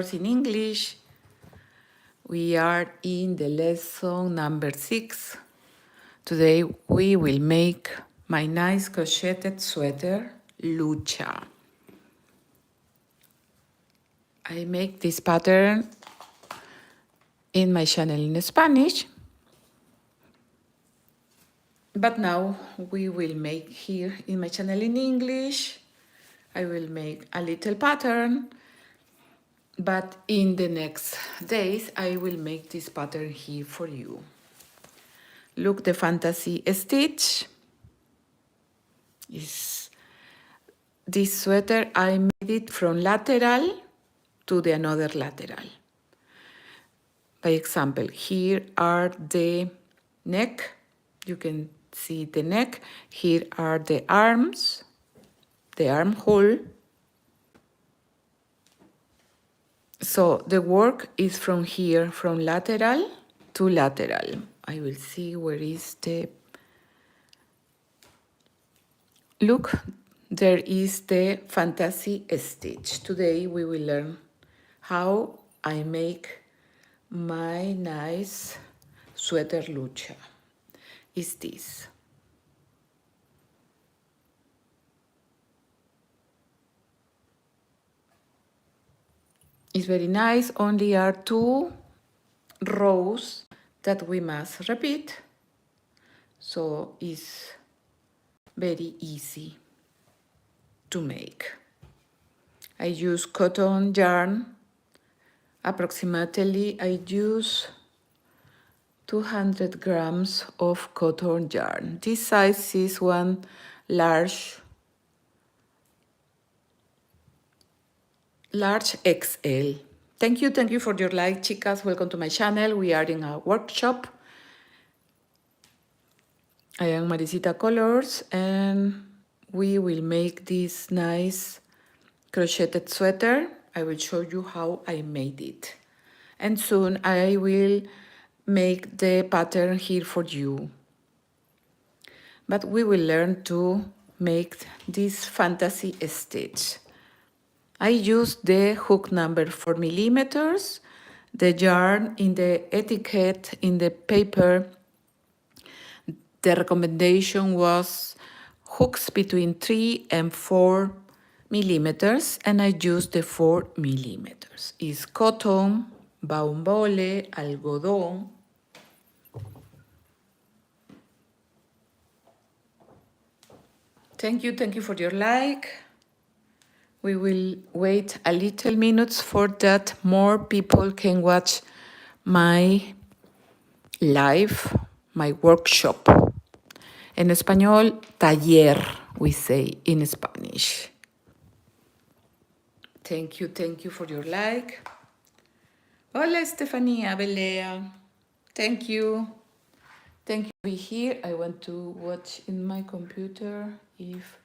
in English. We are in the lesson number 6. Today we will make my nice crocheted sweater, Lucha. I make this pattern in my channel in Spanish, but now we will make here in my channel in English. I will make a little pattern, but in the next days I will make this pattern here for you. Look, the fantasy stitch is this sweater. I made it from lateral to the another lateral. By example, here are the neck. You can see the neck. Here are the arms, the armhole. So the work is from here, from lateral to lateral. I will see where is the... Look, there is the fantasy stitch. Today we will learn how I make my nice sweater Lucha. Is this. It's very nice. Only are 2 rows that we must repeat. So it's very easy to make. I use cotton yarn. Approximately I use 200 grams of cotton yarn. This size is one large XL. Thank you for your like, chicas. Welcome to my channel. We are in a workshop. I am Maricita Colors, and we will make this nice crocheted sweater. I will show you how I made it. And soon I will make the pattern here for you. But we will learn to make this fantasy stitch. I use the hook number 4 millimeters. The yarn in the etiquette, in the paper, the recommendation was hooks between 3 and 4 millimeters, and I use the 4 millimeters. It's cotton, baumbole, algodón. Thank you for your like. We will wait a little minutes for that more people can watch my live, my workshop. En español, taller, we say in Spanish. Thank you for your like. Hola, Estefanía, Belea. Thank you. Thank you for being here. I want to watch in my computer if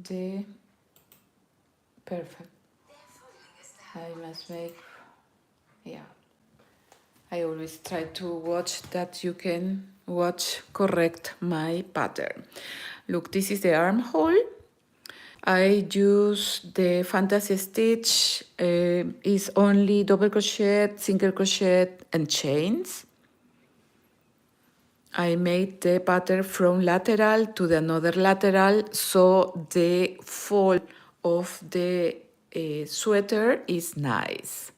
the... Perfect. I must make... Yeah. I always try to watch that you can watch correct my pattern. Look, this is the armhole. I use the fantasy stitch. Is only double crochet, single crochet, and chains. I made the pattern from lateral to the another lateral, so the fall of the sweater is nice.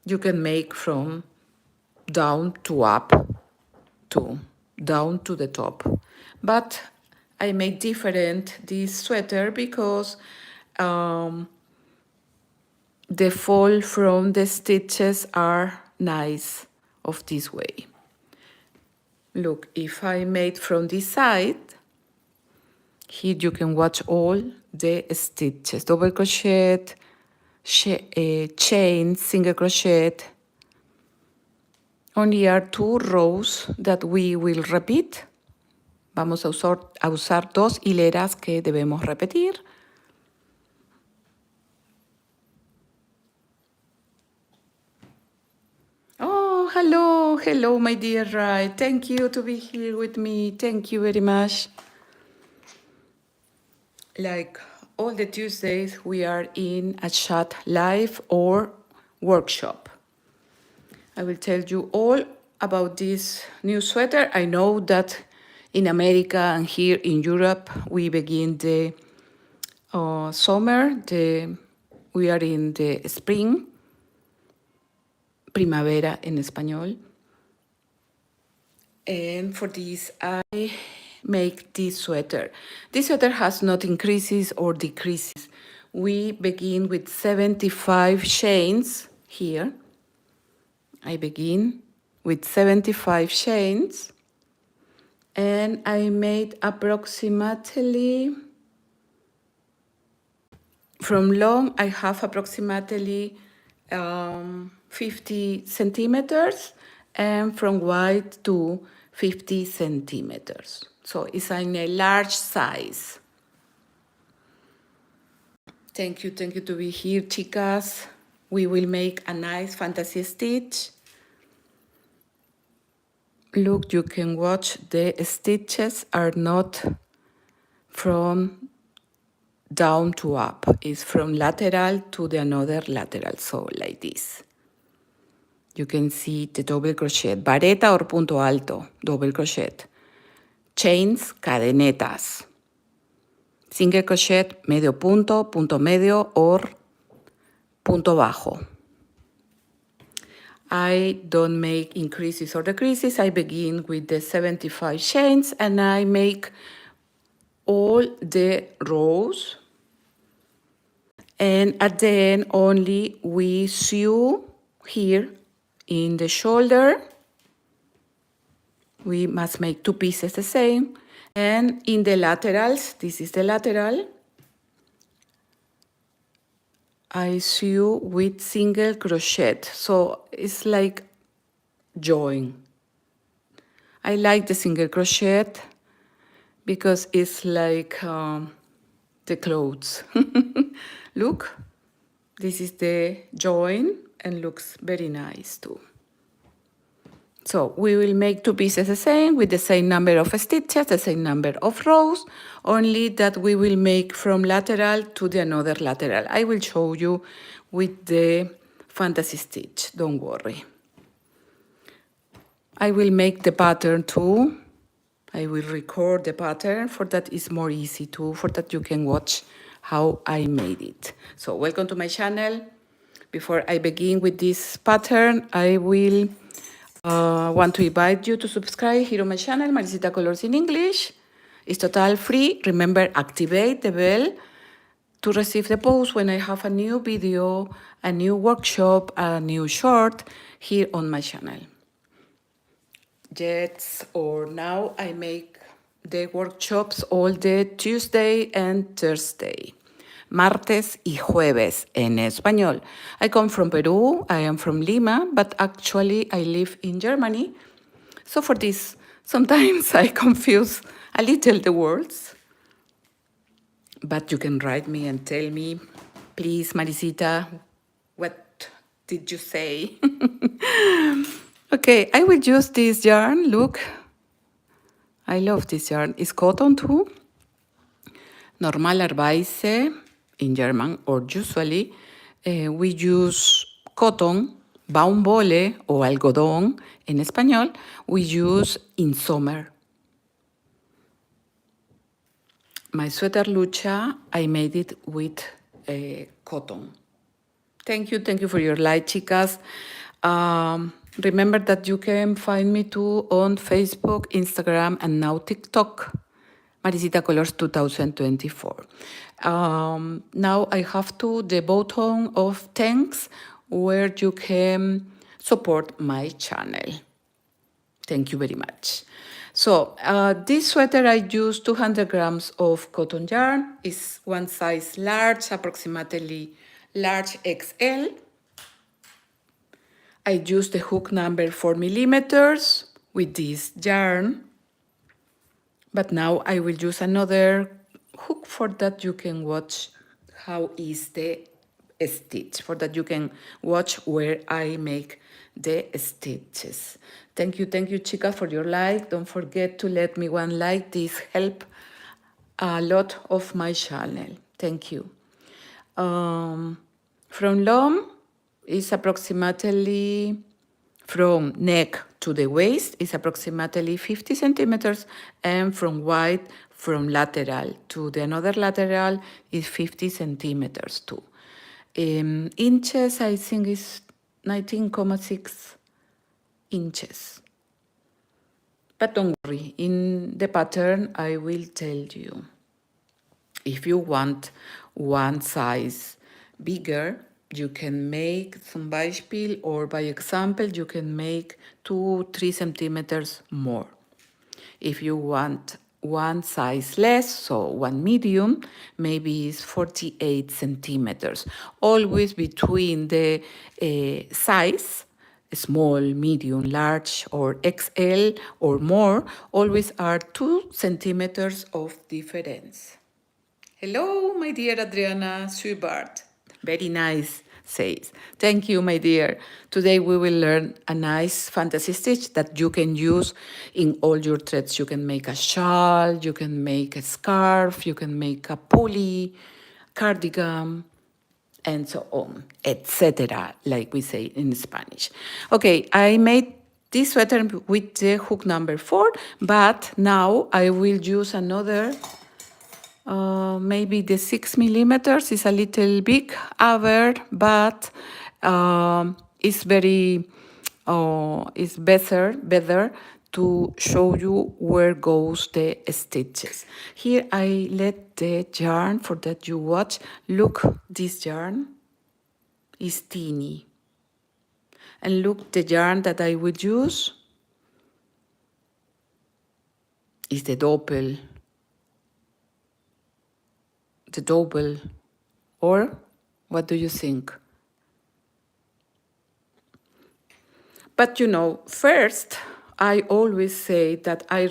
You can make from down to up to down to the top. But I make different this sweater because the fall from the stitches are nice of this way. Look, if I made from this side, here you can watch all the stitches, double crochet, chain, single crochet. Only are 2 rows that we will repeat. Vamos a usar 2 hileras que debemos repetir. Oh, hello, my dear Rai. Thank you to be here with me. Thank you very much. Like all the Tuesdays we are in a chat live or workshop. I will tell you all about this new sweater. I know that in America and here in Europe we begin the summer, we are in the spring, primavera en español. And for this, I make this sweater. This sweater has not increases or decreases. We begin with 75 chains here. I begin with 75 chains. And I made approximately, from long, I have approximately 50 centimeters, and from wide to 50 centimeters. So it's in a large size. Thank you to be here, chicas. We will make a nice fantasy stitch. Look, you can watch the stitches are not from down to up. It's from lateral to the another lateral, so like this. You can see the double crochet, vareta or punto alto, double crochet. Chains, cadenetas. Single crochet, medio punto, punto medio or punto bajo. I don't make increases or decreases. I begin with the 75 chains and I make all the rows. And at the end only we sew here in the shoulder. We must make two pieces the same. And in the laterals, this is the lateral, I sew with single crochet. So it's like join. I like the single crochet because it's like the clothes. Look, this is the join and looks very nice too. So we will make two pieces the same with the same number of stitches, the same number of rows, only that we will make from lateral to the another lateral. I will show you with the fantasy stitch, don't worry. I will make the pattern too. I will record the pattern, for that is more easy too, for that you can watch how I made it. So welcome to my channel. Before I begin with this pattern, I will want to invite you to subscribe here on my channel, Maricita Colors in English. It's totally free. Remember, activate the bell to receive the post when I have a new video, a new workshop, a new short here on my channel. Yes, or now I make the workshops all the Tuesday and Thursday. Martes y jueves en español. I come from Peru, I am from Lima, but actually I live in Germany. So for this, sometimes I confuse a little the words. But you can write me and tell me, please, Maricita, what did you say? Okay, I will use this yarn, look. I love this yarn. It's cotton too. Normalerweise, in German, or usually, we use cotton, baumwolle o algodón en español, we use in summer. My sweater Lucha, I made it with cotton. Thank you for your like, chicas. Remember that you can find me too on Facebook, Instagram, and now TikTok. Maricita Colors 2024. Now I have the button of thanks where you can support my channel. Thank you very much. So this sweater I use 200 grams of cotton yarn. It's one size large, approximately large XL. I use the hook number 4 millimeters with this yarn. But now I will use another hook for that you can watch how is the stitch, for that you can watch where I make the stitches. Thank you, chica, for your like. Don't forget to let me one like. This help a lot of my channel. Thank you. From long is approximately, from neck to the waist is approximately 50 centimeters, and from wide, from lateral to the another lateral is 50 centimeters too. Inches, I think is 19.6 inches. But don't worry, in the pattern I will tell you. If you want one size bigger, you can make some Beispiel, or by example, you can make 2-3 centimeters more. If you want one size less, so one medium, maybe it's 48 centimeters. Always between the size, small, medium, large, or XL or more, always are 2 centimeters of difference. Hello, my dear Adriana Schubert. Very nice, says. Thank you, my dear. Today we will learn a nice fantasy stitch that you can use in all your threads. You can make a shawl, you can make a scarf, you can make a pulley, cardigan, and so on, etc., like we say in Spanish. Okay, I made this sweater with the hook number 4, but now I will use another. Maybe the 6 millimeters is a little big, but it's very, it's better to show you where goes the stitches. Here I let the yarn for that you watch. Look, this yarn is teeny. And look, the yarn that I would use is the double, or what do you think? But you know, first, I always say that my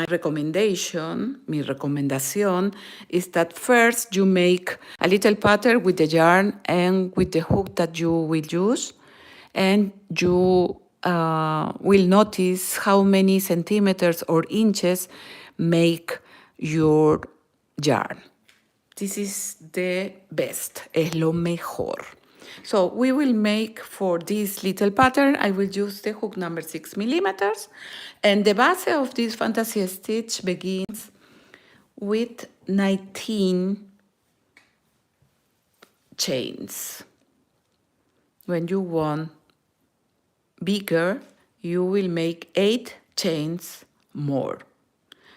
recommendation is that first you make a little pattern with the yarn and with the hook that you will use, and you will notice how many centimeters or inches make your yarn. This is the best, es lo mejor. So we will make, for this little pattern, I will use the hook number 6 millimeters, and the base of this fantasy stitch begins with 19 chains. When you want bigger, you will make 8 chains more.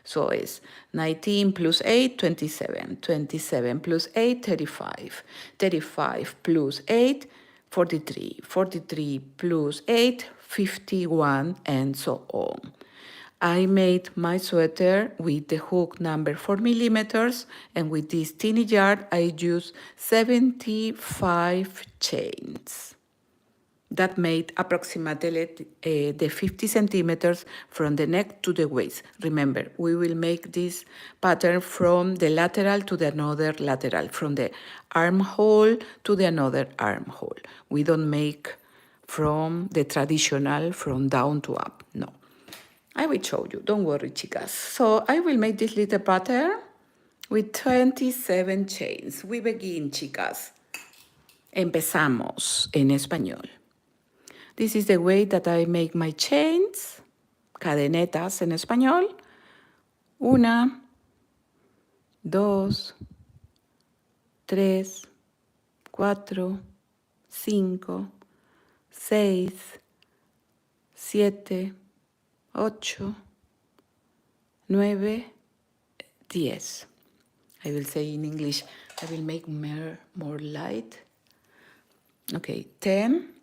So it's 19 plus 8, 27, 27 plus 8, 35, 35 plus 8, 43, 43 plus 8, 51, and so on. I made my sweater with the hook number 4 millimeters, and with this teeny yarn I used 75 chains. That made approximately the 50 centimeters from the neck to the waist. Remember, we will make this pattern from the lateral to the another lateral, from the armhole to the another armhole. We don't make from the traditional, from down to up, no. I will show you, don't worry, chicas. So I will make this little pattern with 27 chains. We begin, chicas. Empezamos en español. This is the way that I make my chains, cadenetas en español. 1, 2, 3, 4, 5, 6, 7, 8, 9, 10. I will say in English, I will make more light. Okay, 10,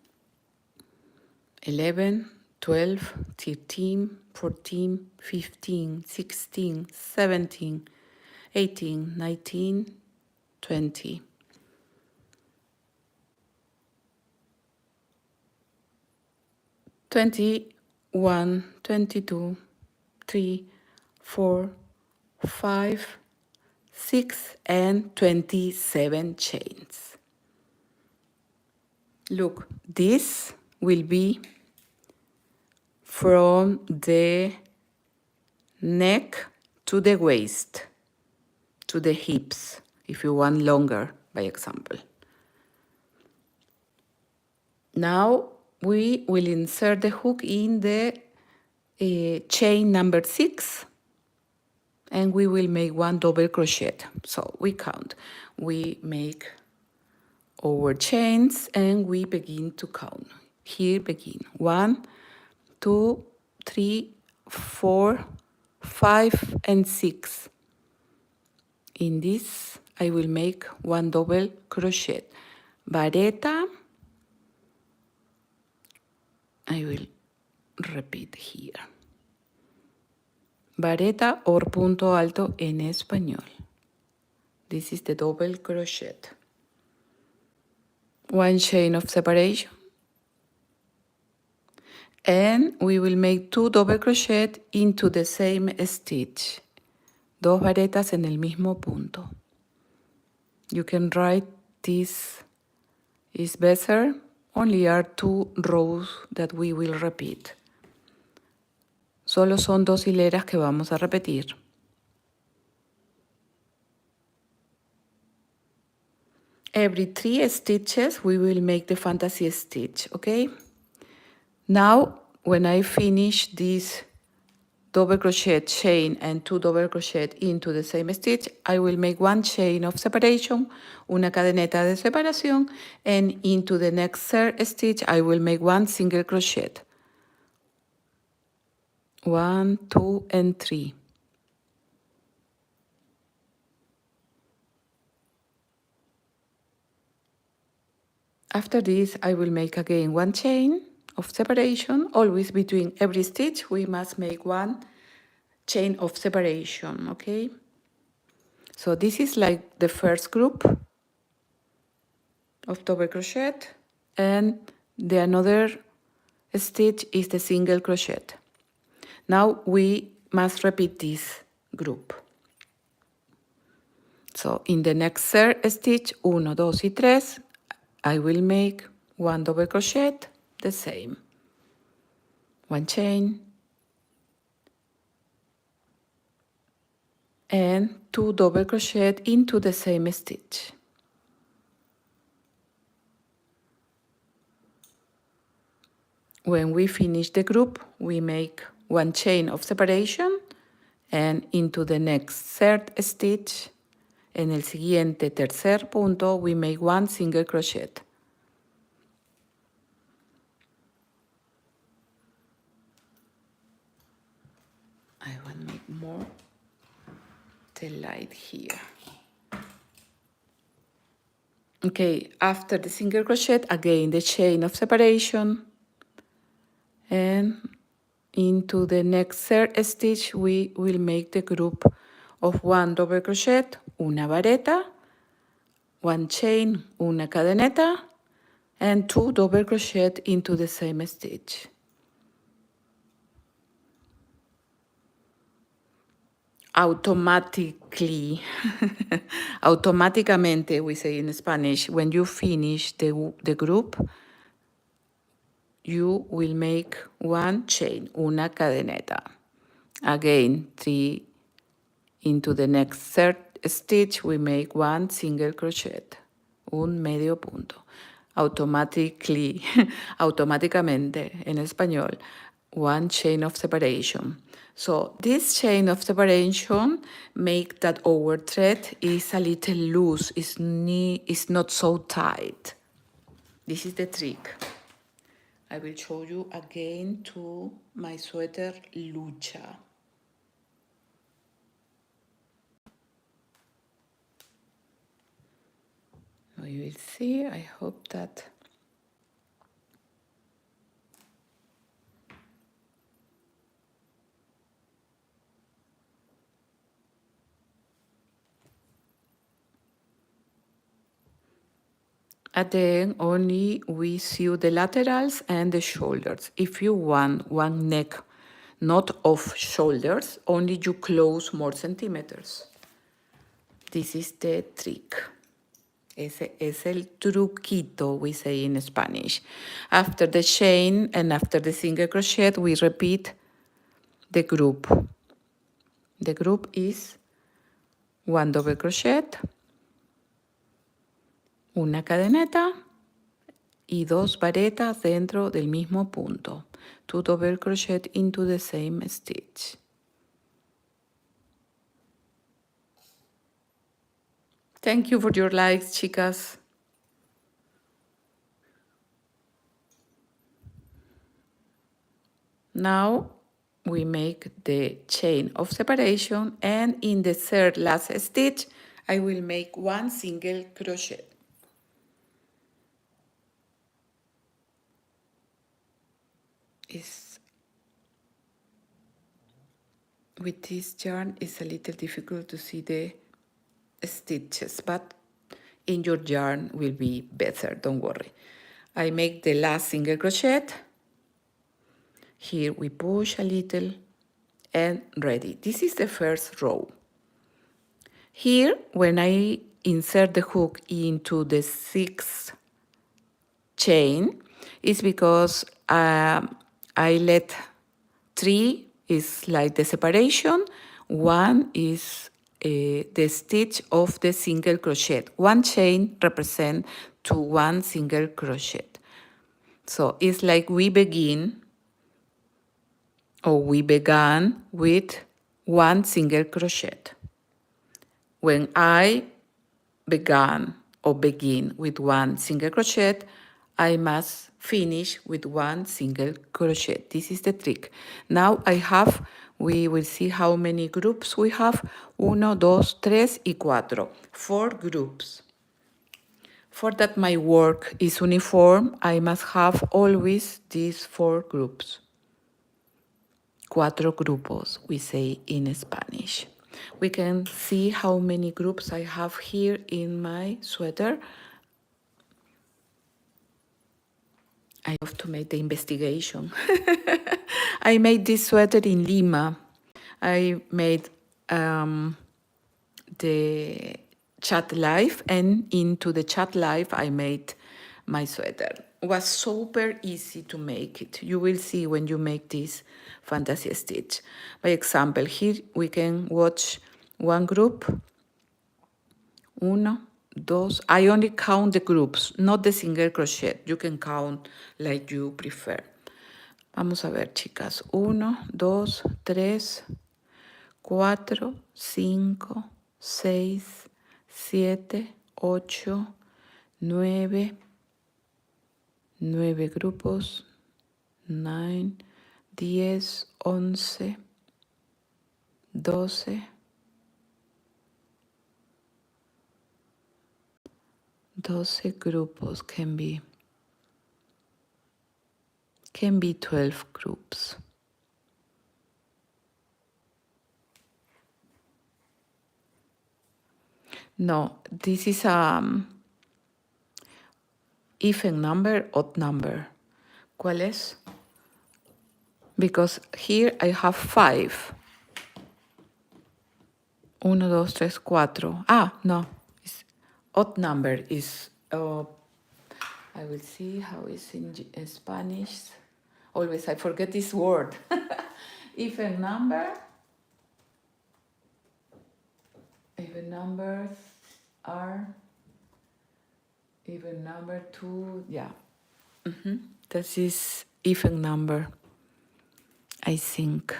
11, 12, 13, 14, 15, 16, 17, 18, 19, 20. 21, 22, 3, 4, 5, 6, and 27 chains. Look, this will be from the neck to the waist, to the hips. if you want longer, by example. Now we will insert the hook in the chain number 6, and we will make 1 double crochet. So we count. We make our chains and we begin to count. Here begin 1, 2, 3, 4, 5, and 6. In this, I will make 1 double crochet. Vareta, I will repeat here. Vareta or punto alto en español. This is the double crochet. 1 chain of separation. And we will make 2 double crochet into the same stitch. 2 varetas en el mismo punto. You can write this is better. Only are 2 rows that we will repeat. Solo son 2 hileras que vamos a repetir. Every 3 stitches we will make the fantasy stitch, okay? Now, when I finish this double crochet chain and 2 double crochet into the same stitch, I will make 1 chain of separation, una cadeneta de separación, and into the next third stitch I will make 1 single crochet. 1, 2, and 3. After this, I will make again 1 chain of separation. Always between every stitch, we must make 1 chain of separation, okay? So this is like the first group of double crochet, and the another stitch is the single crochet. Now we must repeat this group. So in the next third stitch, 1, 2, y 3, I will make 1 double crochet, the same. 1 chain, and 2 double crochet into the same stitch. When we finish the group, we make 1 chain of separation, and into the next third stitch, en el siguiente tercer punto, we make 1 single crochet. I will make more the light here. Okay, after the single crochet, again the chain of separation, and into the next third stitch we will make the group of 1 double crochet, una vareta, 1 chain, una cadeneta, and 2 double crochet into the same stitch. Automatically, automáticamente we say in Spanish, when you finish the group, you will make 1 chain, una cadeneta. Again, 3 into the next third stitch, we make 1 single crochet, un medio punto. Automatically, automáticamente, en español, 1 chain of separation. So this chain of separation make that our thread is a little loose, is not so tight. This is the trick. I will show you again to my sweater Lucha. You will see, I hope that at the end only we sew the laterals and the shoulders. If you want 1 neck not of shoulders, only you close more centimeters. This is the trick. Ese es el truquito, we say in Spanish. After the chain and after the single crochet, we repeat the group. The group is 1 double crochet, una cadeneta y 2 varetas dentro del mismo punto. 2 double crochet into the same stitch. Thank you for your likes, chicas. Now we make the chain of separation, and in the third last stitch I will make 1 single crochet. With this yarn it's a little difficult to see the stitches, but in your yarn will be better, don't worry. I make the last single crochet. Here we push a little and ready. This is the first row. Here, when I insert the hook into the 6th chain, it's because I let 3 is like the separation, 1 is the stitch of the single crochet. 1 chain represents to 1 single crochet. So it's like we begin, or we began with 1 single crochet. When I began or begin with 1 single crochet, I must finish with 1 single crochet. This is the trick. Now we will see how many groups we have. 1, 2, 3 y 4. 4 groups. For that my work is uniform, I must have always these 4 groups. 4 grupos, we say in Spanish. We can see how many groups I have here in my sweater. I have to make the investigation. I made this sweater in Lima. I made the chat live, and into the chat live I made my sweater. It was super easy to make it. You will see when you make this fantasy stitch. By example, here we can watch 1 group. 1, 2. I only count the groups, not the single crochet. You can count like you prefer. Vamos a ver, chicas. 1, 2, 3, 4, 5, 6, 7, 8, 9, 9 grupos, 9, 10, 11, 12, 12 grupos can be 12 groups. No, this is even number, odd number. ¿Cuál es? Because here I have 5. 1, 2, 3, 4. Ah, no. It's odd number is, I will see how it's in Spanish. Always I forget this word. Even number. Even numbers are even number 2. Yeah. That is even number, I think.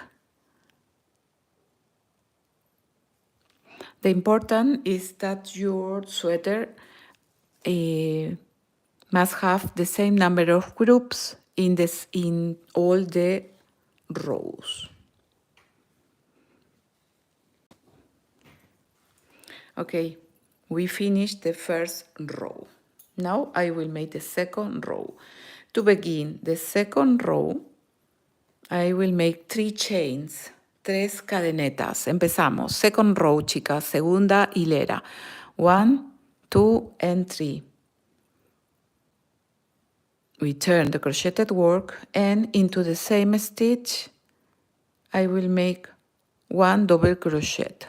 The important is that your sweater must have the same number of groups in all the rows. Okay, we finished the first row. Now I will make the second row. To begin the second row, I will make 3 chains, 3 cadenetas. Empezamos. Second row, chicas, segunda hilera. 1, 2, and 3. We turn the crocheted work, and into the same stitch, I will make 1 double crochet.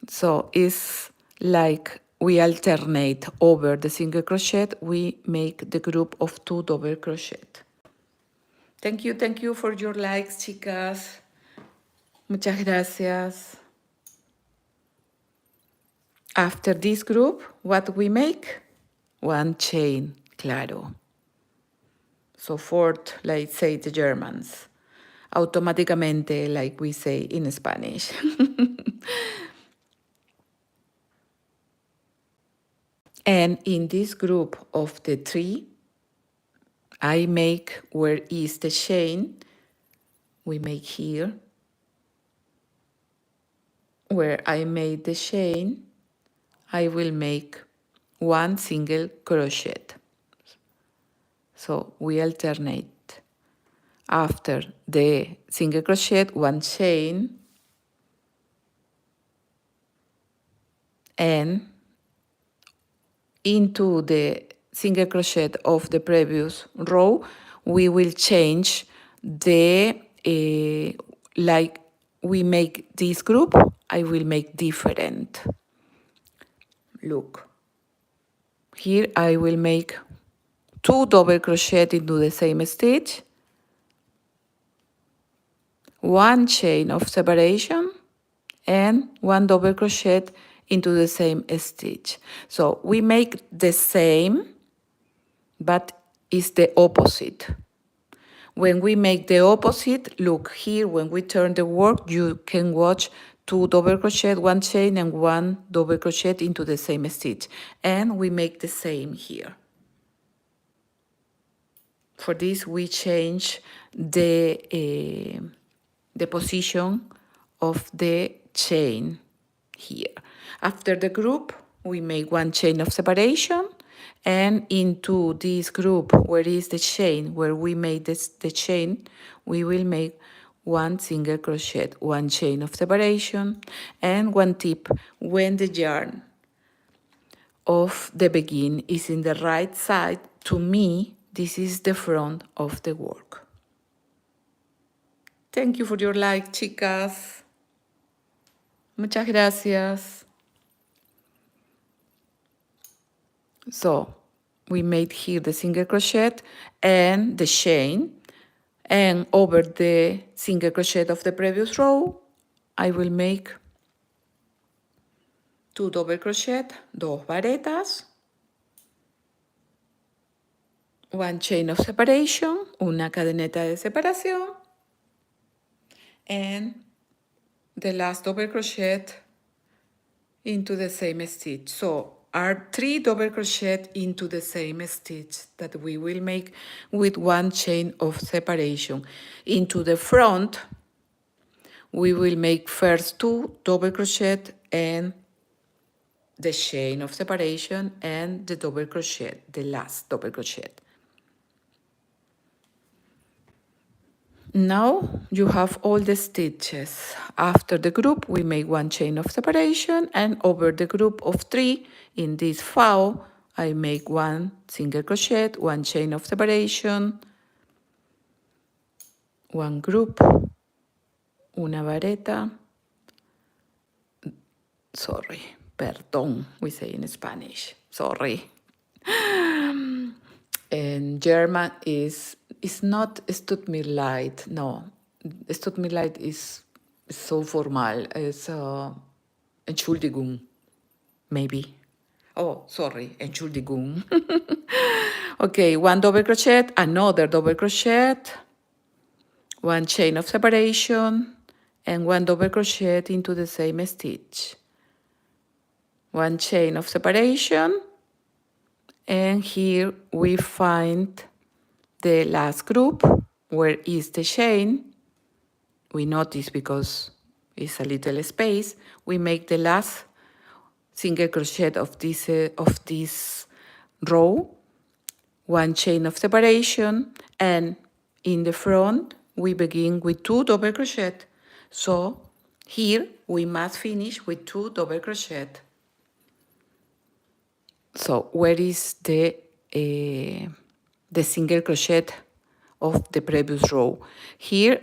So it's like we alternate over the single crochet, we make the group of 2 double crochet. Thank you for your likes, chicas. Muchas gracias. After this group, what we make? One chain, claro. So fort, like say the Germans. Automáticamente, like we say in Spanish. And in this group of the 3, I make where is the chain. We make here. Where I made the chain, I will make one single crochet. So we alternate. After the single crochet, one chain, and into the single crochet of the previous row, we will change the, like we make this group, I will make different. Look, here I will make 2 double crochet into the same stitch, 1 chain of separation, and 1 double crochet into the same stitch. So we make the same, but it's the opposite. When we make the opposite, look here, when we turn the work, you can watch 2 double crochet, 1 chain, and 1 double crochet into the same stitch. And we make the same here. For this, we change the position of the chain here. After the group, we make 1 chain of separation, and into this group where is the chain, where we made the chain, we will make 1 single crochet, 1 chain of separation, and 1 tip: when the yarn of the begin is in the right side, to me, this is the front of the work. Thank you for your like, chicas. Muchas gracias. So we made here the single crochet and the chain, and over the single crochet of the previous row, I will make 2 double crochet, 2 varetas, 1 chain of separation, una cadeneta de separación, and the last double crochet into the same stitch. So are 3 double crochet into the same stitch that we will make with 1 chain of separation. Into the front, we will make first 2 double crochet and the chain of separation and the double crochet, the last double crochet. Now you have all the stitches. After the group, we make 1 chain of separation, and over the group of 3 in this foul, I make 1 single crochet, 1 chain of separation, 1 group, una vareta, sorry, perdón, we say in Spanish, sorry. And German is not es tut mir leid, no. Es tut mir leid is so formal. It's Entschuldigung, maybe. Oh, sorry, Entschuldigung. Okay, 1 double crochet, another double crochet, 1 chain of separation, and 1 double crochet into the same stitch. 1 chain of separation, and here we find the last group, where is the chain. We notice because it's a little space, we make the last single crochet of this row, 1 chain of separation, and in the front we begin with 2 double crochet. So here we must finish with 2 double crochet. So where is the single crochet of the previous row? Here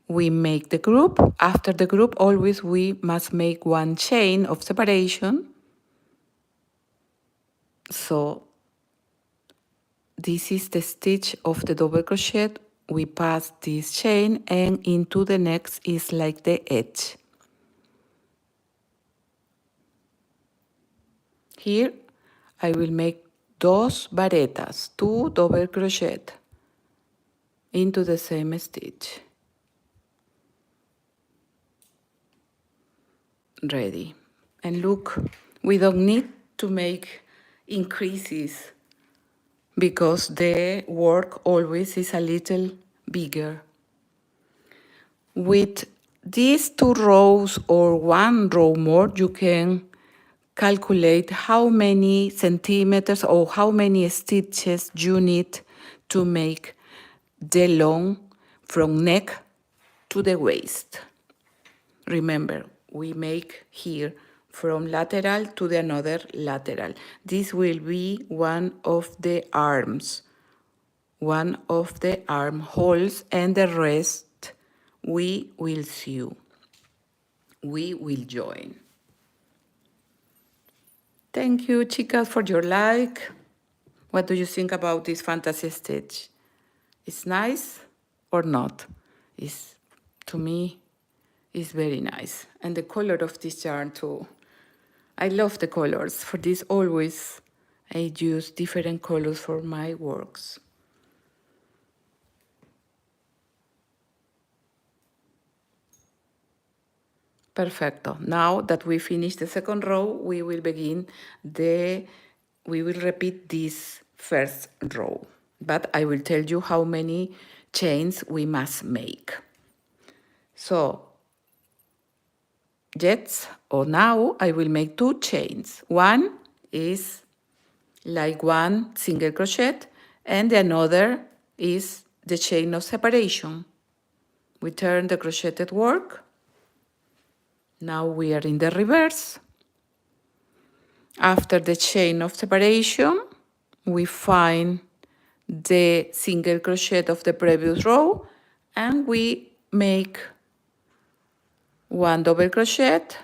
we make the group. After the group, always we must make 1 chain of separation. So this is the stitch of the double crochet. We pass this chain, and into the next is like the edge. Here I will make dos varetas, 2 double crochet into the same stitch. Ready. And look, we don't need to make increases because the work always is a little bigger. With these 2 rows or 1 row more, you can calculate how many centimeters or how many stitches you need to make the long from neck to the waist. Remember, we make here from lateral to the another lateral. This will be one of the arms, one of the armholes, and the rest we will sew. We will join. Thank you, chicas, for your like. What do you think about this fantasy stitch? It's nice or not? It's, to me, it's very nice. And the color of this yarn too. I love the colors. For this always I use different colors for my works. Perfecto. Now that we finish the second row, we will repeat this first row. But I will tell you how many chains we must make. So, now I will make 2 chains. One is like 1 single crochet, and the another is the chain of separation. We turn the crocheted work. Now we are in the reverse. After the chain of separation, we find the single crochet of the previous row, and we make 1 double crochet,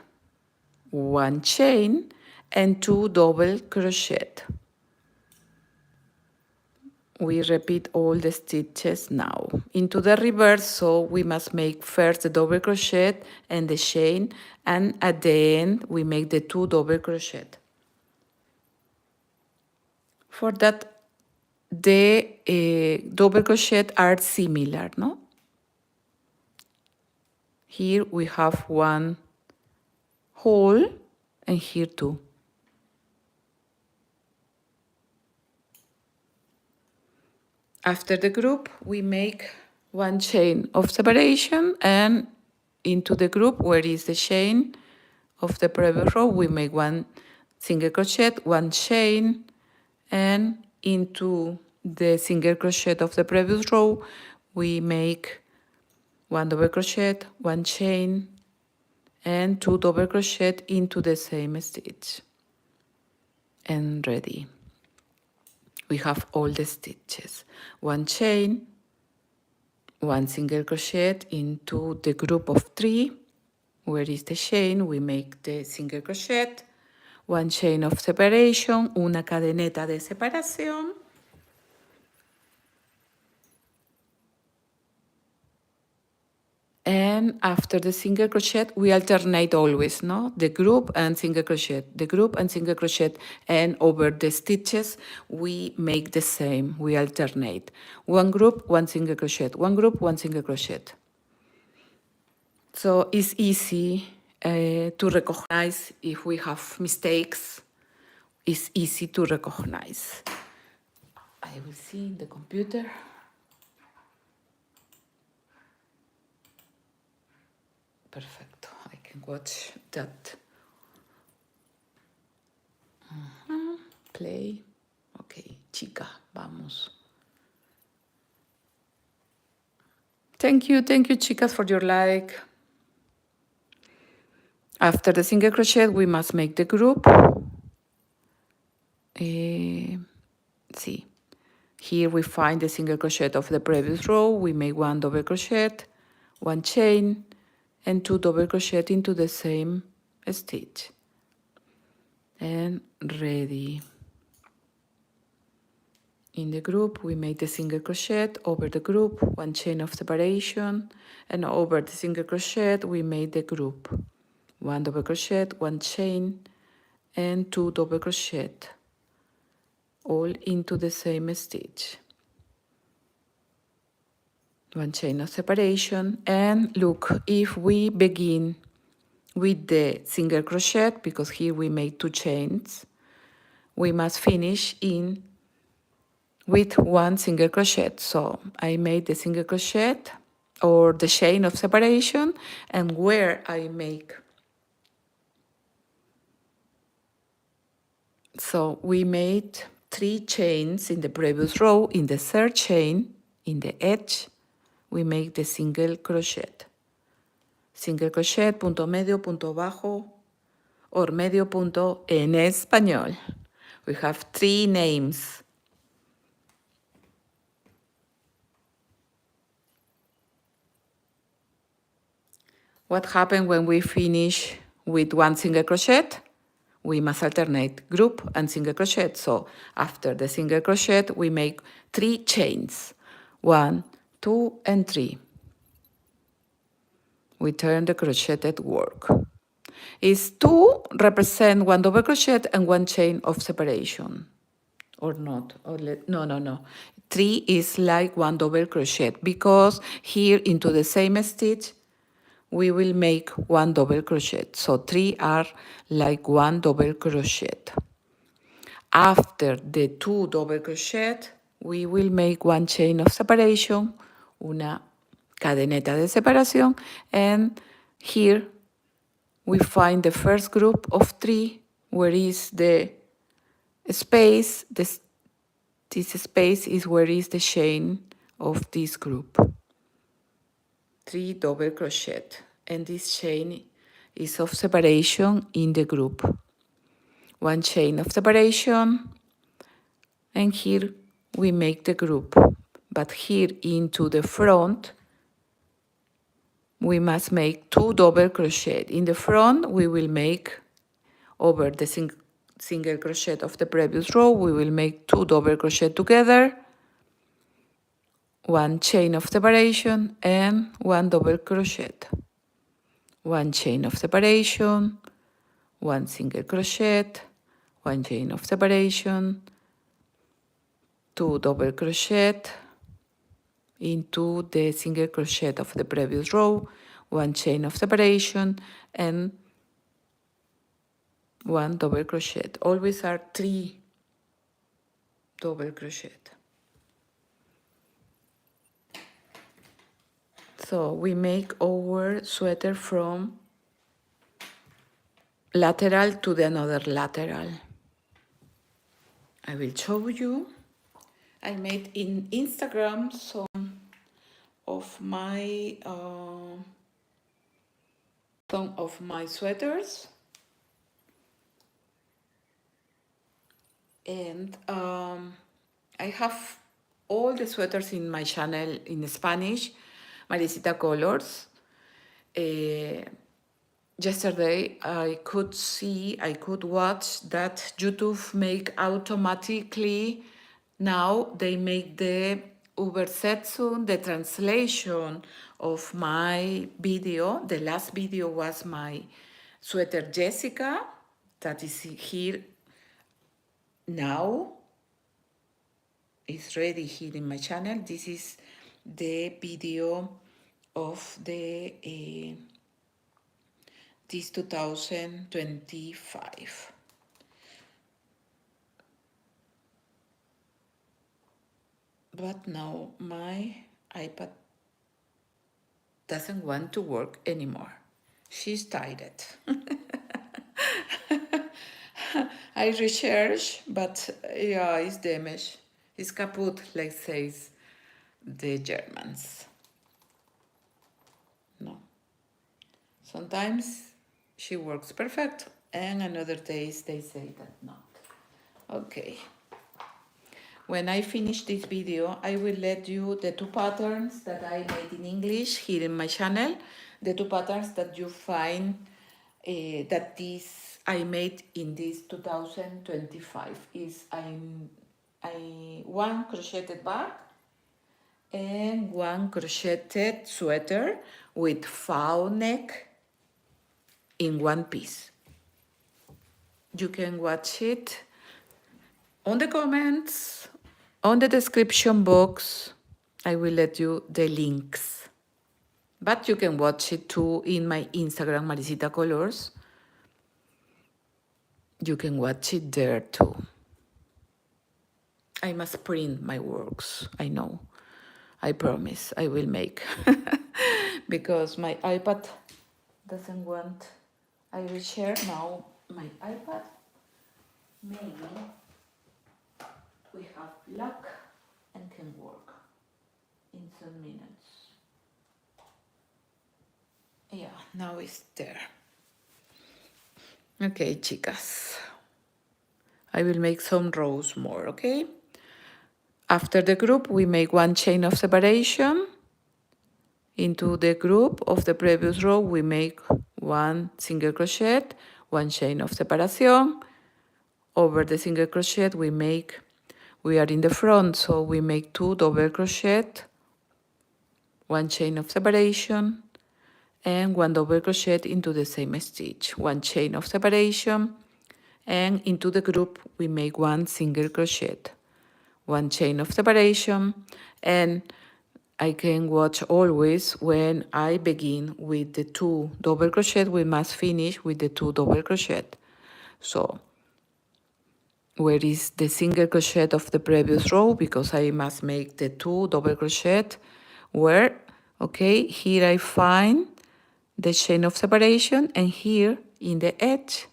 1 chain, and 2 double crochet. We repeat all the stitches now into the reverse, so we must make first the double crochet and the chain, and at the end we make the 2 double crochet. For that, the double crochet are similar, no? Here we have 1 hole and here 2. After the group, we make 1 chain of separation, and into the group where is the chain of the previous row, we make 1 single crochet, 1 chain, and into the single crochet of the previous row, we make 1 double crochet, 1 chain, and 2 double crochet into the same stitch. And ready. We have all the stitches. 1 chain, 1 single crochet into the group of 3. Where is the chain? We make the single crochet, 1 chain of separation, una cadeneta de separación. And after the single crochet, we alternate always, no? The group and single crochet, the group and single crochet, and over the stitches, we make the same, we alternate. 1 group, 1 single crochet, 1 group, 1 single crochet. So it's easy to recognize if we have mistakes. It's easy to recognize. I will see in the computer. Perfecto, I can watch that. Play. Okay, chica, vamos. Thank you, chicas, for your like. After the single crochet, we must make the group. See, here we find the single crochet of the previous row. We make 1 double crochet, 1 chain, and 2 double crochet into the same stitch. And ready. In the group, we make the single crochet over the group, 1 chain of separation, and over the single crochet, we made the group. 1 double crochet, 1 chain, and 2 double crochet all into the same stitch. 1 chain of separation, and look, if we begin with the single crochet, because here we made 2 chains, we must finish in with 1 single crochet. So I made the single crochet or the chain of separation, and where I make, so we made 3 chains in the previous row. In the third chain, in the edge, we make the single crochet. Single crochet, punto medio, punto bajo, or medio punto en español. We have 3 names. What happens when we finish with 1 single crochet? We must alternate group and single crochet. So after the single crochet, we make 3 chains. 1, 2, and 3. We turn the crocheted work. Is 2 represent 1 double crochet and 1 chain of separation, or not? No. 3 is like 1 double crochet, because here into the same stitch we will make 1 double crochet. So 3 are like 1 double crochet. After the 2 double crochet, we will make 1 chain of separation, una cadeneta de separación, and here we find the first group of 3, where is the space. This space is where is the chain of this group. 3 double crochet, and this chain is of separation in the group. 1 chain of separation, and here we make the group. But here into the front, we must make 2 double crochet. In the front, we will make, over the single crochet of the previous row, we will make 2 double crochet together, 1 chain of separation, and 1 double crochet. 1 chain of separation, 1 single crochet, 1 chain of separation, 2 double crochet into the single crochet of the previous row, 1 chain of separation, and 1 double crochet. Always are 3 double crochet. So we make our sweater from lateral to the another lateral. I will show you. I made in Instagram some of my sweaters, and I have all the sweaters in my channel in Spanish, Maricita Colors. Yesterday I could watch that YouTube make automatically. Now they make the Übersetzung, the translation of my video. The last video was my sweater Jessica, that is here now. It's ready here in my channel. This is the video of the this 2025. But now my iPad doesn't want to work anymore. She's tired. I research, but yeah, it's damaged. It's kaputt, like says the Germans. No. Sometimes she works perfect, and another days they say that not. Okay. When I finish this video, I will let you the 2 patterns that I made in English here in my channel. The 2 patterns that you find that this I made in this 2025 is one crocheted bag and one crocheted sweater with faux neck in one piece. You can watch it on the comments, on the description box. I will let you the links. But you can watch it too in my Instagram, Maricita Colors. You can watch it there too. I must print my works, I know. I promise I will make. Because my iPad doesn't want. I will share now my iPad. Maybe we have luck and can work in some minutes. Yeah, now it's there. Okay, chicas. I will make some rows more, okay? After the group, we make one chain of separation. Into the group of the previous row, we make one single crochet, one chain of separation. Over the single crochet, we are in the front, so we make 2 double crochet, one chain of separation, and 1 double crochet into the same stitch, one chain of separation, and into the group, we make 1 single crochet, one chain of separation, and I can watch always when I begin with the 2 double crochet, we must finish with the 2 double crochet. So where is the single crochet of the previous row? Because I must make the 2 double crochet. Where? Okay, here I find the chain of separation, and here in the edge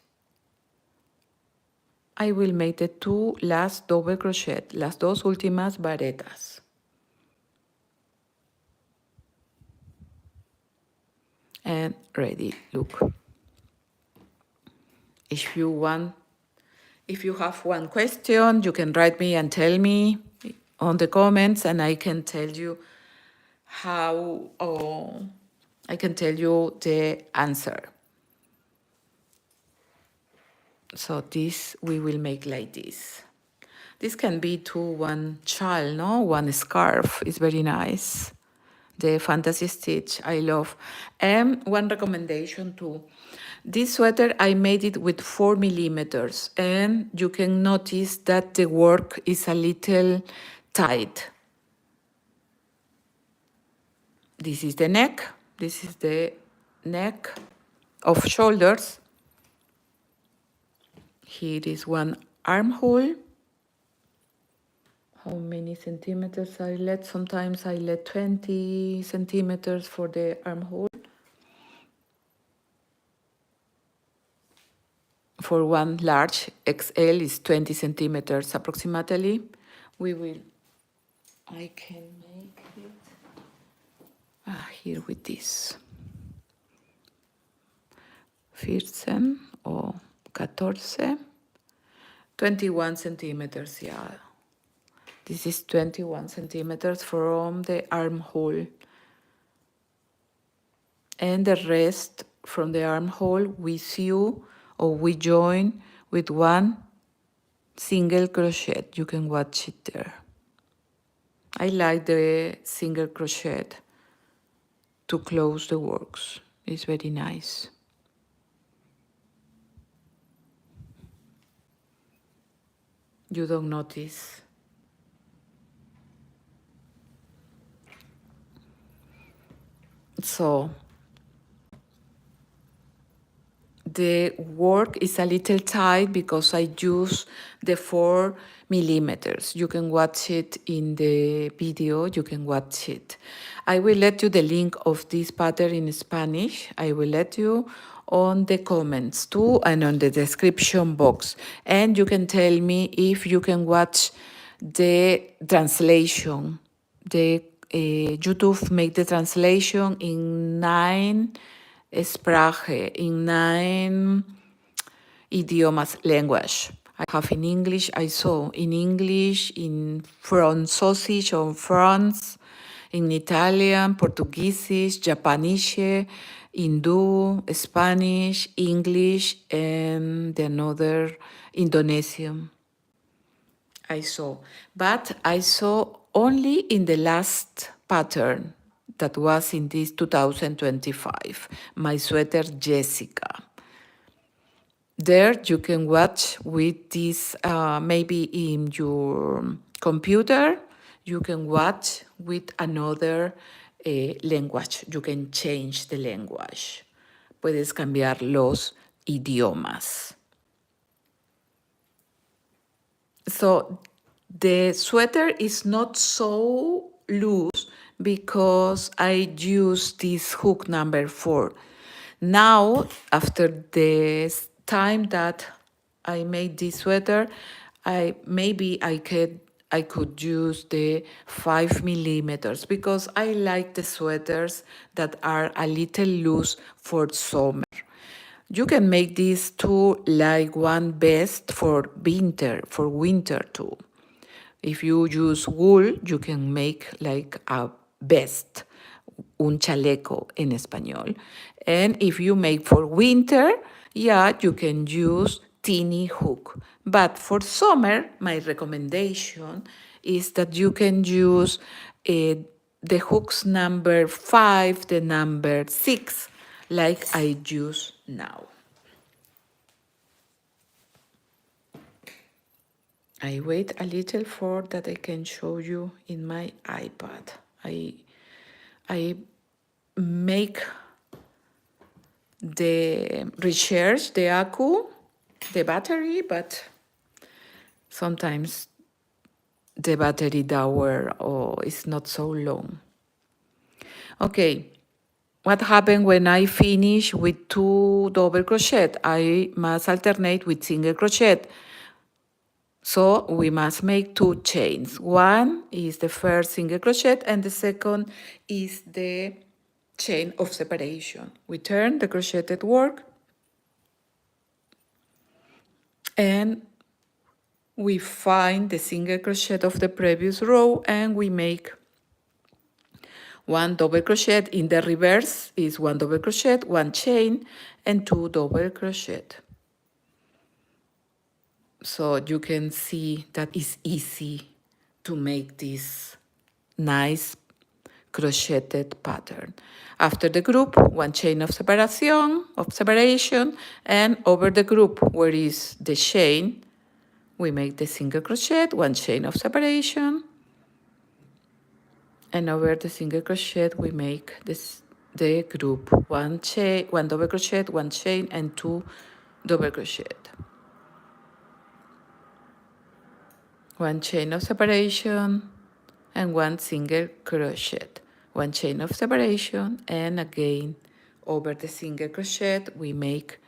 I will make the 2 last double crochet, las dos últimas varetas. And ready, look. If you have one question, you can write me and tell me on the comments, and I can tell you how, I can tell you the answer. So this we will make like this. This can be to one child, no? One scarf is very nice. The fantasy stitch, I love. And one recommendation too. This sweater, I made it with 4 millimeters, and you can notice that the work is a little tight. This is the neck. This is the neck of shoulders. Here is one armhole. How many centimeters I let? Sometimes I let 20 centimeters for the armhole. For one large XL is 20 centimeters approximately. I can make it here with this. 14 or 14, 21 centimeters, yeah. This is 21 centimeters from the armhole. And the rest from the armhole we sew or we join with 1 single crochet. You can watch it there. I like the single crochet to close the works. It's very nice. You don't notice. So the work is a little tight because I use the 4 millimeters. You can watch it in the video, you can watch it. I will let you the link of this pattern in Spanish. I will let you on the comments too and on the description box. And you can tell me if you can watch the translation. The YouTube make the translation in 9 Sprache, in 9 idiomas, language. I have in English, I saw in English, in Französisch or France, in Italian, Portuguese, Japanese, Hindu, Spanish, English, and another Indonesian. I saw, but I saw only in the last pattern that was in this 2025, my sweater Jessica. there you can watch with this, maybe in your computer, you can watch with another language. You can change the language. Puedes cambiar los idiomas. So the sweater is not so loose because I use this hook number 4. Now, after the time that I made this sweater, I could use the 5 millimeters because I like the sweaters that are a little loose for summer. You can make this too like one vest for winter too. If you use wool, you can make like a vest, un chaleco en español. And if you make for winter, yeah, you can use teeny hook. But for summer, my recommendation is that you can use the hooks number 5, the number 6, like I use now. I wait a little for that I can show you in my iPad. I make the recharge, the accu, the battery, but sometimes the battery hour is not so long. Okay, what happened when I finish with 2 double crochet? I must alternate with single crochet. So we must make 2 chains. One is the first single crochet and the second is the chain of separation. We turn the crocheted work and we find the single crochet of the previous row and we make 1 double crochet. In the reverse is 1 double crochet, 1 chain, and 2 double crochet. So you can see that it's easy to make this nice crocheted pattern. After the group, 1 chain of separation, and over the group where is the chain, we make the single crochet, 1 chain of separation, and over the single crochet we make the group, 1 chain, 1 double crochet, 1 chain, and 2 double crochet. 1 chain of separation and 1 single crochet, 1 chain of separation, and again over the single crochet we make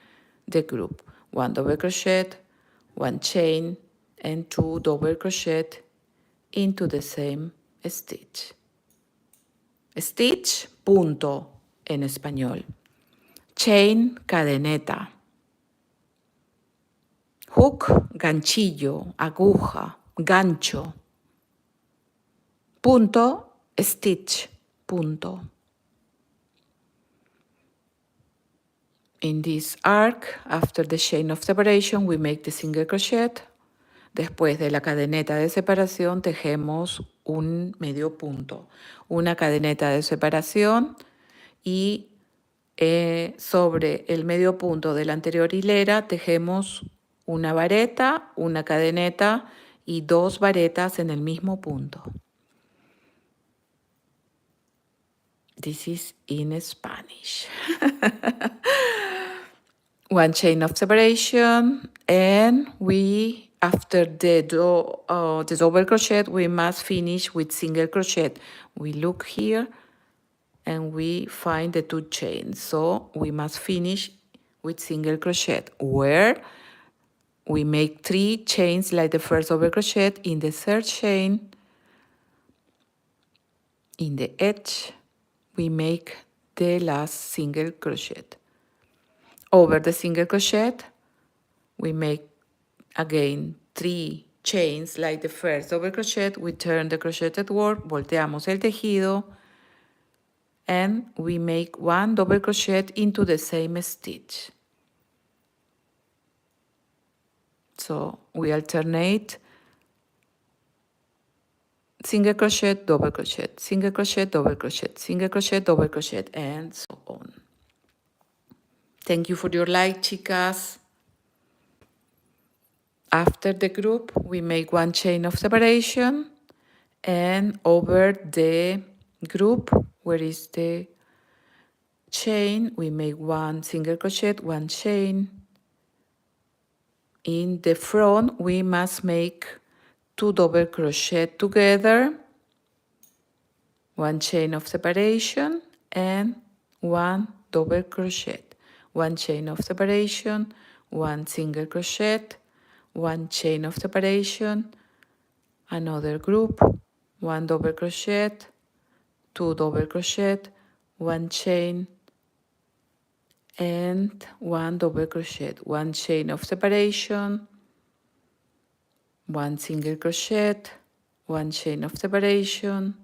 the group, 1 double crochet, 1 chain, and 2 double crochet into the same stitch. Stitch, punto en español. Chain, cadeneta. Hook, ganchillo, aguja, gancho. Punto, stitch, punto. In this arc, after the chain of separation, we make the single crochet. Después de la cadeneta de separación, tejemos un medio punto, una cadeneta de separación y sobre el medio punto de la anterior hilera tejemos una vareta, una cadeneta y 2 varetas en el mismo punto. This is in Spanish. 1 chain of separation, and we, after the double crochet, we must finish with single crochet. We look here and we find the 2 chains, so we must finish with single crochet, where we make 3 chains like the first double crochet. In the 3rd chain, in the edge, we make the last single crochet. Over the single crochet, we make again 3 chains like the first double crochet. We turn the crocheted work, volteamos el tejido, and we make 1 double crochet into the same stitch. So we alternate single crochet, double crochet, single crochet, double crochet, single crochet, double crochet, and so on. Thank you for your like, chicas. After the group, we make one chain of separation, and over the group, where is the chain, we make one single crochet, one chain. In the front, we must make 2 double crochet together, one chain of separation, and one double crochet, one chain of separation, one single crochet, one chain of separation, another group, one double crochet, 2 double crochet, one chain, and one double crochet, one chain of separation, one single crochet, one chain of separation,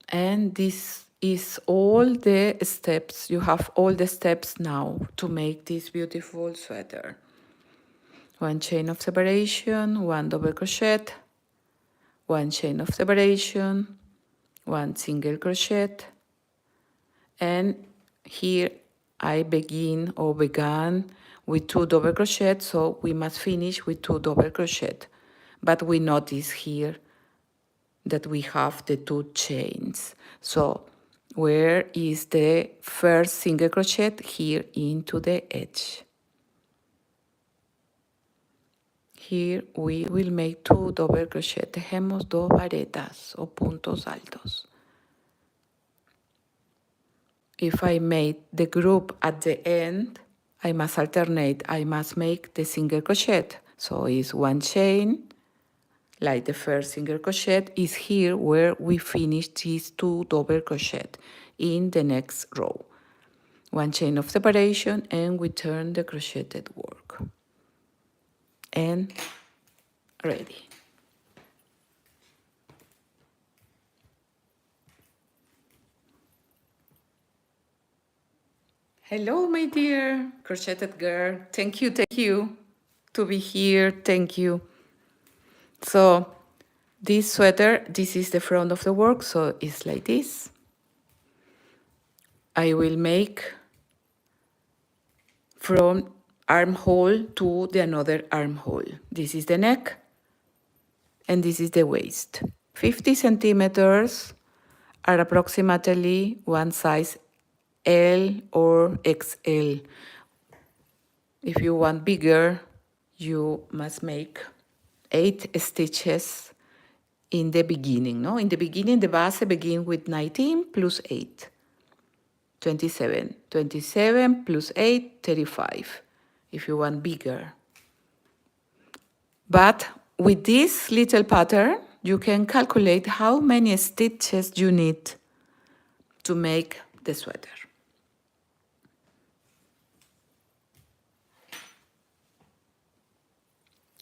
and this is all the steps. You have all the steps now to make this beautiful sweater. One chain of separation, one double crochet, one chain of separation, one single crochet, and here I began with 2 double crochet, so we must finish with 2 double crochet. But we notice here that we have the 2 chains. So where is the first single crochet? Here into the edge. Here we will make 2 double crochet. Tejemos 2 varetas o puntos altos. If I made the group at the end, I must alternate. I must make the single crochet. So it's one chain, like the first single crochet is here where we finish these 2 double crochet in the next row. One chain of separation, and we turn the crocheted work. And ready. Hello, my dear crocheted girl. Thank you to be here. Thank you. So this sweater, this is the front of the work, so it's like this. I will make from armhole to the another armhole. This is the neck, and this is the waist. 50 centimeters are approximately one size L or XL. If you want bigger, you must make 8 stitches in the beginning. No, in the beginning, the base begins with 19 plus 8, 27. 27 plus 8, 35. If you want bigger. But with this little pattern, you can calculate how many stitches you need to make the sweater.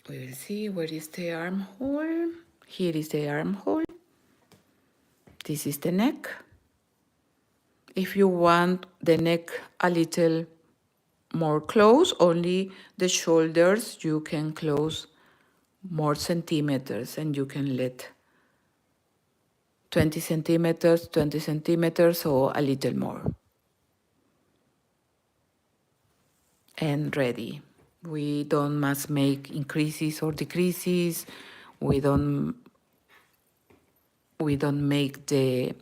We will see where is the armhole. Here is the armhole. This is the neck. If you want the neck a little more close, only the shoulders, you can close more centimeters, and you can let 20 centimeters, or a little more. And ready. We don't must make increases or decreases. We don't make the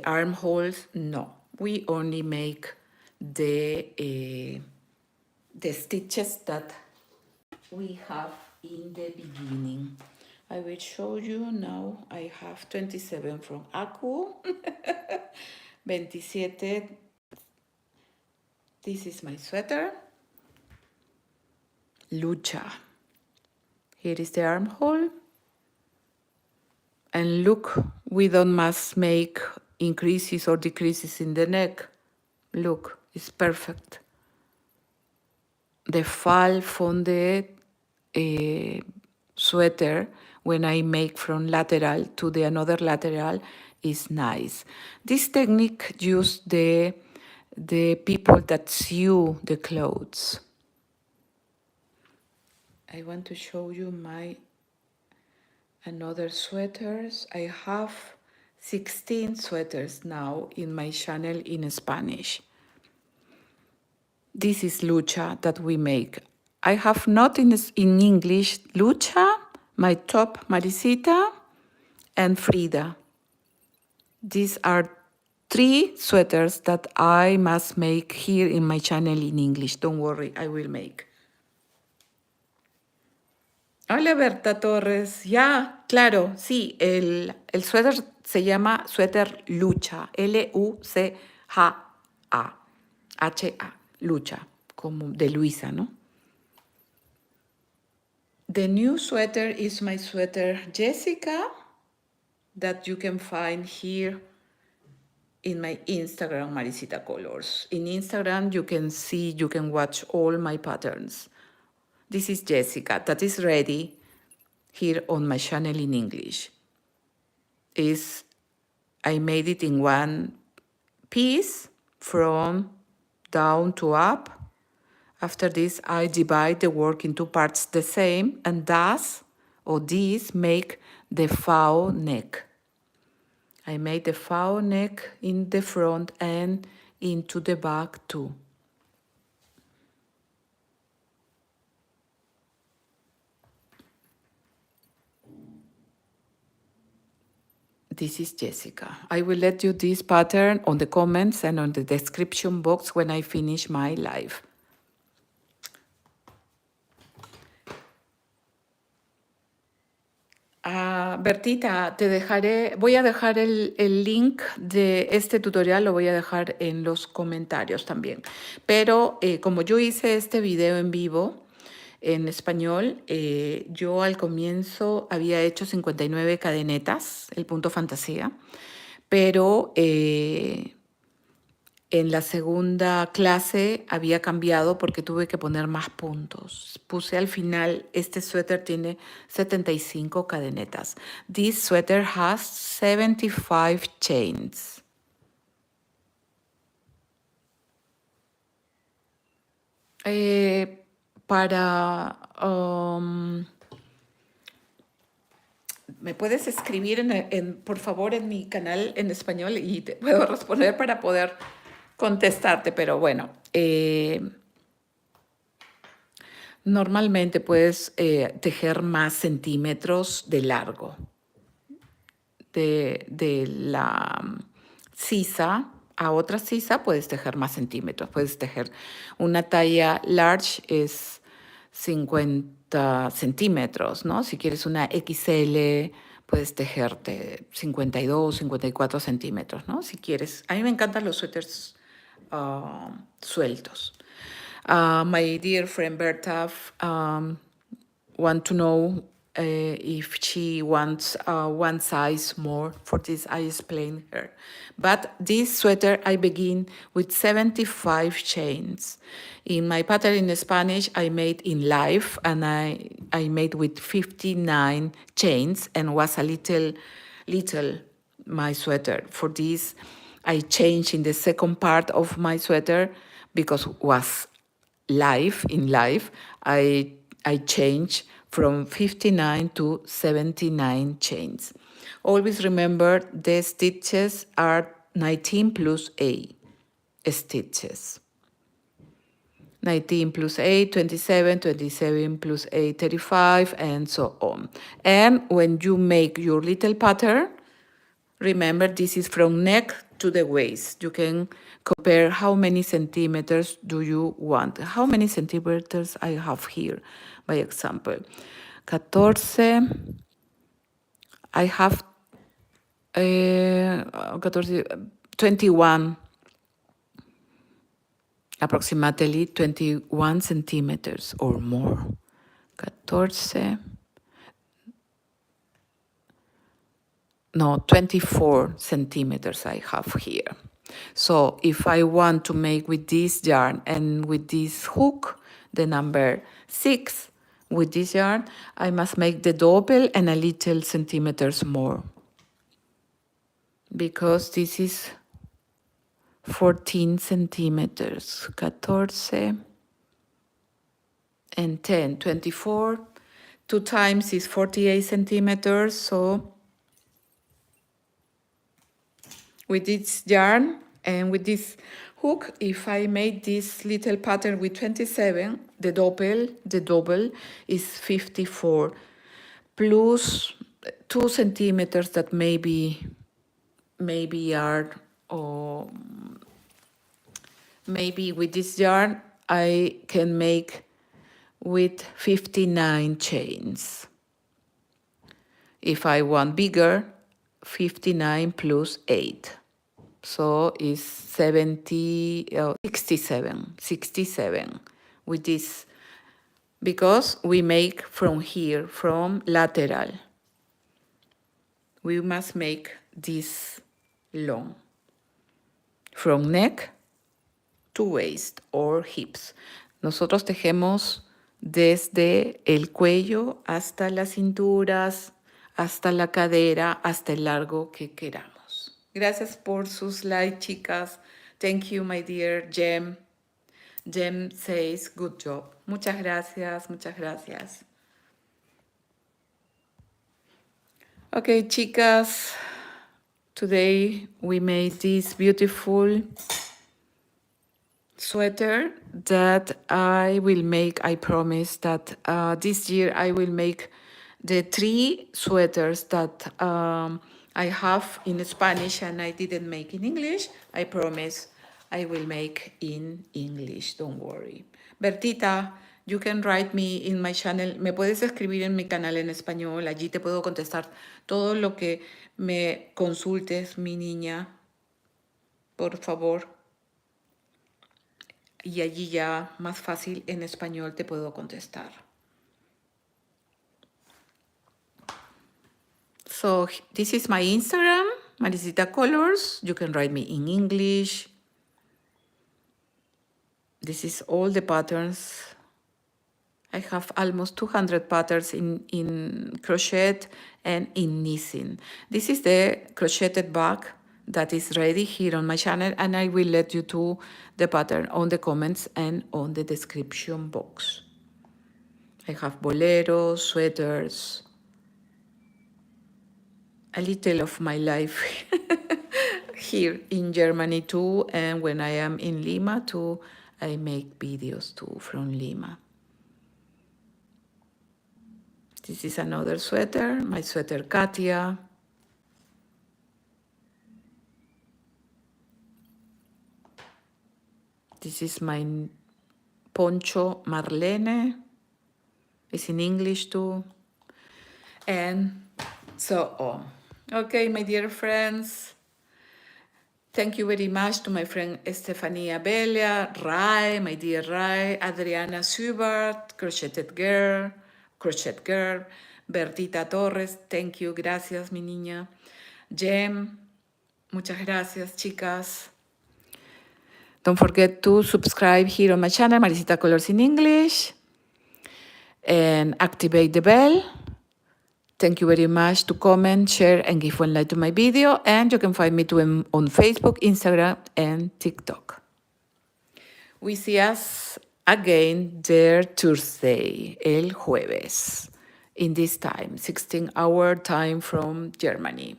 armholes. No, we only make the stitches that we have in the beginning. I will show you now. I have 27 from Aku, 27. This is my sweater. Lucha. Here is the armhole. And look, we don't must make increases or decreases in the neck. Look, it's perfect. The fall from the sweater, when I make from lateral to the another lateral, is nice. This technique use the people that sew the clothes. I want to show you my another sweaters. I have 16 sweaters now in my channel in Spanish. This is Lucha that we make. I have not in English Lucha, my top Maricita, and Frida. These are 3 sweaters that I must make here in my channel in English. Don't worry, I will make. Hola Berta Torres, ya, claro, sí, el suéter se llama suéter Lucha, L-U-C-H-A, H-A, Lucha, como de Luisa, ¿no? The new sweater is my sweater Jessica that you can find here in my Instagram, Maricita Colors. In Instagram, you can watch all my patterns. This is Jessica, that is ready here on my channel in English. I made it in one piece from down to up. After this, I divide the work into parts the same, and these make the faux neck. I made the faux neck in the front and into the back too. This is Jessica. I will let you this pattern on the comments and on the description box when I finish my live. Bertita, voy a dejar el link de este tutorial, lo voy a dejar en los comentarios también. Pero como yo hice este video en vivo, en español, yo al comienzo había hecho 59 cadenetas, el punto fantasía, pero en la segunda clase había cambiado porque tuve que poner más puntos. Puse al final, este suéter tiene 75 cadenetas. This sweater has 75 chains. Me puedes escribir por favor en mi canal en español y te puedo responder para poder contestarte, pero bueno, normalmente puedes tejer más centímetros de largo de la sisa a otra sisa, puedes tejer más centímetros, puedes tejer una talla large es 50 centímetros, ¿no? Si quieres una XL, puedes tejerte 52, 54 centímetros, ¿no? Si quieres. A mí me encantan los suéteres sueltos. My dear friend Berta want to know if she wants one size more. For this, I explained her. But this sweater, I begin with 75 chains. In my pattern in Spanish, I made in live, and I made with 59 chains, and was a little my sweater. For this, I changed in the second part of my sweater because it was live. In live, I changed from 59 to 79 chains. Always remember the stitches are 19 plus 8 stitches. 19 plus 8, 27, 27 plus 8, 35, and so on. And when you make your little pattern, remember this is from neck to the waist. You can compare how many centimeters do you want. How many centimeters I have here, by example. 14, I have 21, approximately 21 centimeters or more. 24 centimeters I have here. So if I want to make with this yarn and with this hook, the number 6, with this yarn, I must make the double and a little centimeters more. Because this is 14 centimeters, 14 and 10, 24. 2 times is 48 centimeters, so with this yarn and with this hook, if I made this little pattern with 27, the double is 54 plus 2 centimeters that maybe are, or maybe with this yarn I can make with 59 chains. If I want bigger, 59 plus 8. So it's 67 with this, because we make from here, from lateral. We must make this long, from neck to waist or hips. Nosotros tejemos desde el cuello hasta las cinturas, hasta la cadera, hasta el largo que queramos. Gracias por sus likes, chicas. Thank you, my dear Jem. Jem says, good job. Muchas gracias, muchas gracias. Okay, chicas. Today we made this beautiful sweater that I will make. I promise that this year I will make the 3 sweaters that I have in Spanish and I didn't make in English. I promise I will make in English, don't worry. Bertita, you can write me in my channel. Me puedes escribir en mi canal en español. Allí te puedo contestar todo lo que me consultes, mi niña. Por favor. Y allí ya más fácil en español te puedo contestar. So this is my Instagram, Maricita Colors. You can write me in English. This is all the patterns. I have almost 200 patterns in crochet and in knitting. This is the crocheted bag that is ready here on my channel, and I will let you to the pattern on the comments and on the description box. I have boleros, sweaters, a little of my life here in Germany too, and when I am in Lima too, I make videos too from Lima. This is another sweater, my sweater Katia. This is my poncho Marlene. It's in English too. And so on. Okay, my dear friends. Thank you very much to my friend Estefania Bella, Rai, my dear Rai, Adriana Schubert, Crocheted Girl, Bertita Torres, thank you, gracias, mi niña. Jem, muchas gracias, chicas. Don't forget to subscribe here on my channel, Maricita Colors in English, and activate the bell. Thank you very much to comment, share, and give one like to my video. And you can find me too on Facebook, Instagram, and TikTok. We see us again there Tuesday, el jueves, in this time, 16-hour time from Germany.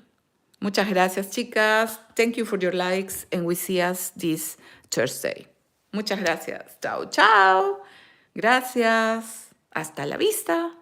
Muchas gracias, chicas. Thank you for your likes, and we see us this Thursday. Muchas gracias. Chao, chao. Gracias. Hasta la vista.